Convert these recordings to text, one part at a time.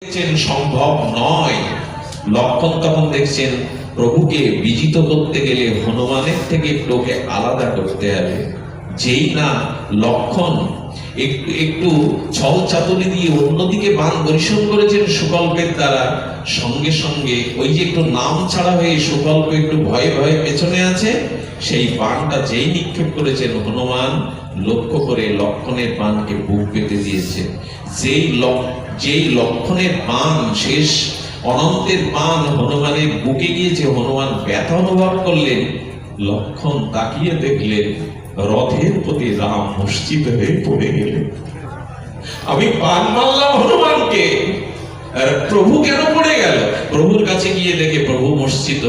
দেখছেন সম্ভব নয়। লক্ষণ তখন দেখছেন প্রভুকে বিজিত করতে গেলে হনুমানের থেকে একটু ওকে আলাদা করতে হবে। যেই না লক্ষণ একটু ছল চাতুরি দিয়ে অন্যদিকে বাণ বর্ষণ করেছেন সুকল্পের দ্বারা, সঙ্গে সঙ্গে ওই যে একটু নাম ছাড়া হয়ে সুকল্প একটু ভয়ে ভয়ে পেছনে আছে, সেই বাণটা যেই নিক্ষেপ করেছেন হনুমান লক্ষ্য করে লক্ষণের বাণকে বুক পেতে দিয়েছে। যেই লক্ষণের বাণ শেষ অনন্তের বাণ হনুমানের বুকে গিয়েছে, হনুমান ব্যথা অনুভব করলেন। লক্ষণ তাকিয়ে দেখলেন রথের প্রতি রাম মূর্ছিত হয়ে পড়ে গেলেন। আমি বাণ মারলাম হনুমানকে, প্রভু কেন পড়ে গেল? প্রভুর কাছে গিয়ে দেখে প্রভু মূর্ছিত,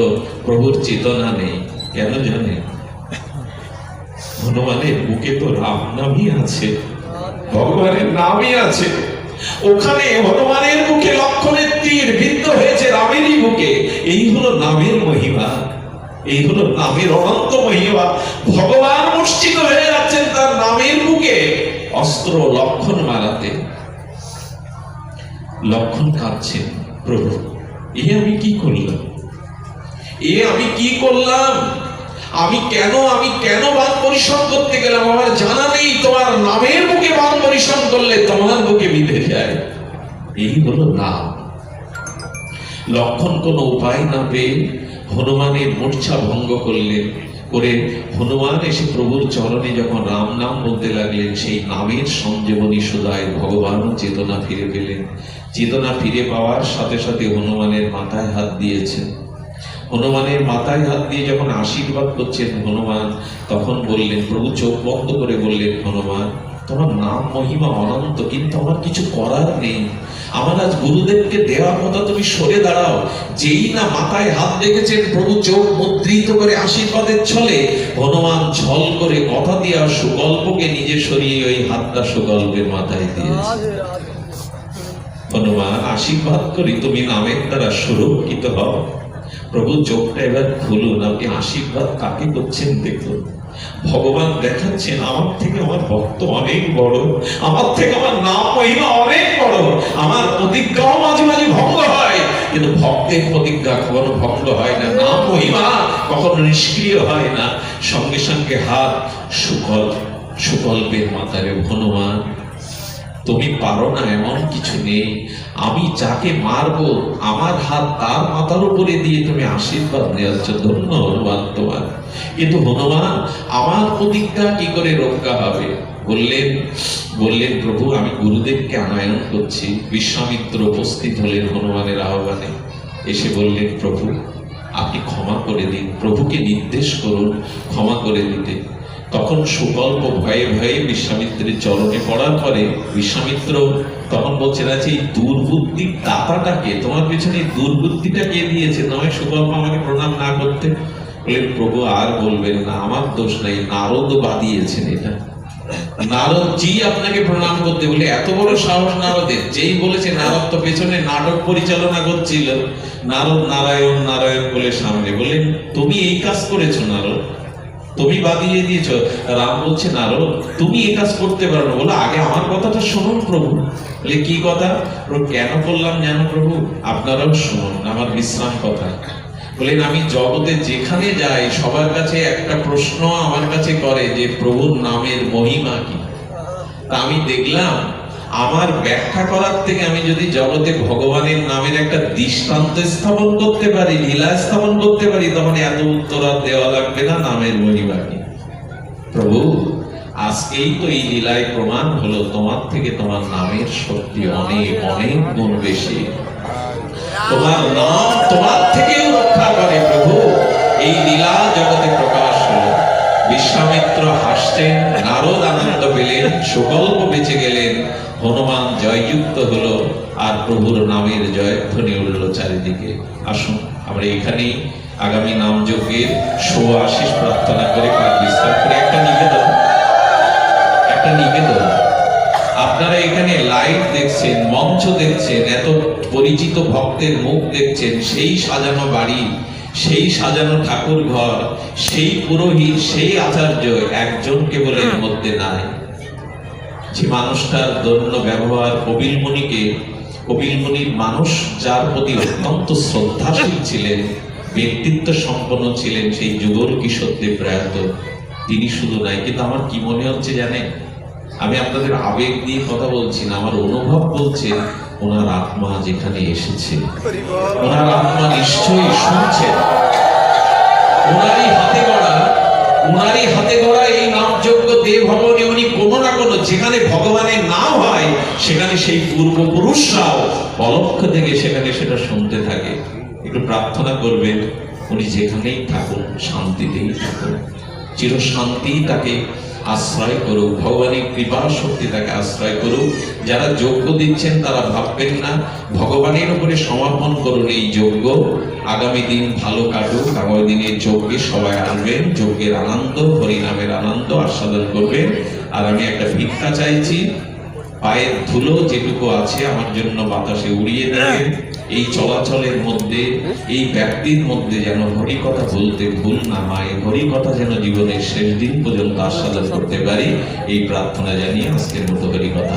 প্রভুর চেতনা নেই। কেন জানে? হনুমানের বুকে তো রাম নামই আছে, ভগবানের নামই আছে। ওখানে হনুমানের মুখে লক্ষণের তীর বিদ্ধ হয়েছে রামেরই বুকে। এই হলো নামের মহিমা, এই হলো নামের অনন্ত মহিমা। ভগবান মূর্ছিত হয়ে যাচ্ছেন তার নামের বুকে অস্ত্র লক্ষণ মারাতে। লক্ষণ কাঁদছেন, প্রভু এ আমি কি করলাম, এ আমি কি করলাম, আমি কেন বাণ পরিশ্রম করতে গেলাম? আমার জানা নেই তোমার নামের বুকে বাণ পরিশ্রম করলে তোমার বুকে বিঁধে যায়। এই হলো নাম। লক্ষণ কোনো উপায় না পেয়ে হনুমানের মূর্ছা ভঙ্গ করলেন। করে হনুমান এসে প্রভুর চরণে যখন রাম নাম বলতে লাগলেন, সেই নামের সঞ্জীবনী সুধায় ভগবানও চেতনা ফিরে পেলেন। চেতনা ফিরে পাওয়ার সাথে সাথে হনুমানের মাথায় হাত দিয়েছেন। হনুমানের মাথায় হাত দিয়ে যখন আশীর্বাদ করছেন হনুমান, তখন বললেন, প্রভু চোখ বন্ধ করে বললেন, হনুমান তোমার নাম মহিমা অনন্ত, কিন্তু আমার কিছু করার নেই। আমার আজ গুরুদেবকে দেওয়ার কথা, তুমি সরে দাঁড়াও। যেই না মাথায় হাত রেখেছেন, প্রভু চোখ মুদ্রিত করে আশীর্বাদের ছলে হনুমান ছল করে কথা দিয়ে সুকল্পকে নিজে সরিয়ে ওই হাতটা সুকল্পের মাথায় দিয়েছে। হনুমান আশীর্বাদ করি তুমি নামের দ্বারা সুরক্ষিত হও। প্রভু চোখটা এবার খুলুন, আপনি আশীর্বাদ কাকে করছেন দেখুন। ভগবান দেখাচ্ছেন আমার থেকে আমার ভক্ত অনেক বড়, আমার থেকে আমার নাম মহিমা অনেক বড়। আমার প্রতিজ্ঞাও মাঝে মাঝে ভঙ্গ হয়, কিন্তু ভক্তের প্রতিজ্ঞা কখনো ভঙ্গ হয় না, নাম মহিমা কখনো নিষ্ক্রিয় হয় না। সঙ্গে সঙ্গে হাত সুকল্পের মাথায়। হনুমান তুমি পারো না এমন কিছু নেই, আমি যাকে মারবো আমার হাত তার মাথার উপরে দিয়ে তুমি আশীর্বাদ দেওয়াচ্ছ, ধন্য হনুমান তোমার। কিন্তু হনুমান আমার প্রতিজ্ঞা কি করে রক্ষা হবে? বললেন প্রভু আমি গুরুদেবকে আনয়ন করছি। বিশ্বামিত্র উপস্থিত হলেন হনুমানের আহ্বানে। এসে বললেন, প্রভু আপনি ক্ষমা করে দিন, প্রভুকে নির্দেশ করুন ক্ষমা করে দিতে। তখন সুকল্প ভয়ে ভয়ে বিশ্বামিত্রের চরণে পড়ার পরে বিশ্বামিত্র তখন বলছেন, আছে এই দুর্বুদ্ধির দাতাটাকে, তোমার পেছনে দুর্বুদ্ধিটা কে দিয়েছে? তোমায় সুকল্প আমাকে প্রণাম না করতে। বললেন, প্রভু আর বলবেন না, আমার দোষ নাই, নারদ বাদিয়েছেন এটা। নারদ জি আপনাকে প্রণাম করতে বলে। এত বড় সাহস নারদের! যেই বলেছে, নারদ তো পেছনে নাটক পরিচালনা করছিল। নারদ নারায়ণ নারায়ণ বলে সামনে বললেন, তুমি এই কাজ করেছো নারদ, তুমি বাদিয়ে দিয়েছো। রাম বলছে, নারদ তুমি এই কাজ করতে পারো না। বলো আগে আমার কথাটা শুনুন প্রভু। বলে কি কথা? কেন করলাম জানো প্রভু? আপনারাও শুনুন আমার বিশ্রাম কথা। বলেন, আমি জগতে যেখানে যাই সবার কাছে একটা প্রশ্ন আমার কাছে করে যে প্রভুর নামের মহিমা কি। তা আমি দেখলাম আমার ব্যাখ্যা করার থেকে আমি যদি জগতে ভগবানের নামের একটা দৃষ্টান্ত স্থাপন করতে পারি, লীলা স্থাপন করতে পারি, তখন এত উত্তর আর দেওয়া লাগবে না নামের মহিমা কি। প্রভু আজকেই তো এই লীলায় প্রমাণ হলো তোমার থেকে তোমার নামের শক্তি অনেক অনেক গুণ বেশি। তোমার নাম তোমার থেকেও রক্ষা করে প্রভু। এই লীলা জগতে প্রকাশ হলো। বিশ্বামিত্র হাসছেন, নারদ আনন্দ পেলেন, সুকল্প বেঁচে গেলেন, হনুমান জয়যুক্ত হলো, আর প্রভুর নামের জয়ধ্বনি উঠল চারিদিকে। আসুন আমরা এখানেই আগামী নাম যজ্ঞের আশীষ প্রার্থনা করে কাজ বিস্তার করে একটা নিবেদন। আপনারা এখানে লাইট দেখছেন, মঞ্চ দেখছেন, এত পরিচিত ভক্তের মুখ দেখছেন, সেই সাজানো বাড়ি, সেই সাজানো ঠাকুর ঘর, সেই পুরোহিত, সেই আচার্য একজন কেবলের মধ্যে নাই। যে মানুষটার দৈন্য ব্যবহার কপিল মুনিকে কপিল মুনির মানুষ যার প্রতি অত্যন্ত শ্রদ্ধাশীল ছিলেন, ব্যক্তিত্ব সম্পন্ন ছিলেন, সেই যুগল কিশোরদেব প্রয়াত। তিনি শুধু নাই, কিন্তু আমার কি মনে হচ্ছে জানেন, আমি আপনাদের আবেগ দিয়ে কথা বলছি না, আমার অনুভব বলছে ওনার আত্মা যেখানে এসেছে, ওনার আত্মা নিশ্চয়ই শুনছেন। ওনারই হাতে গড়া এই নামযজ্ঞ দেব ভবনে উনি কোনো না কোনো, যেখানে ভগবানের নাম হয় সেখানে সেই পূর্বপুরুষরাও অলক্ষ থেকে সেখানে সেটা শুনতে থাকে। একটু প্রার্থনা করবেন উনি যেখানেই থাকুন শান্তিতেই থাকুন, চির শান্তি তাকে আশ্রয় করুক, ভগবানের কৃপা শক্তি তাকে আশ্রয় করুক। যারা যজ্ঞ দিচ্ছেন তারা ভাববেন না, ভগবানের উপরে সমর্পণ করুন এই যজ্ঞ। আগামী দিন ভালো কাটুক, আগামী দিনের যজ্ঞে সবাই আসবেন, যজ্ঞের আনন্দ, হরিনামের আনন্দ আস্বাদন করবেন। আর আমি একটা ভিক্ষা চাইছি, পায়ের ধুলো যেটুকু আছে আমার জন্য বাতাসে উড়িয়ে দেবেন। এই চলাচলের মধ্যে, এই ব্যক্তির মধ্যে যেন হরি কথা বলতে ভুল না হয়, হরি কথা যেন জীবনের শেষ দিন পর্যন্ত আস্বাদন করতে পারি, এই প্রার্থনা জানিয়ে আজকের মতো হরি কথা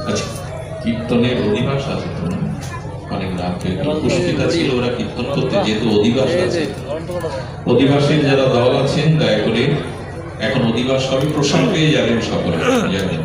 আচ্ছা, কীর্তনের অধিবাস আছে তো অনেক রাতে পুষ্পিতা ছিল, ওরা কীর্তন করতে যেহেতু অধিবাস আছে, অধিবাসের যারা দল আছেন দয়া করে এখন অধিবাস হবে, প্রসাদ পেয়ে যাবেন সকলে, যাবেন।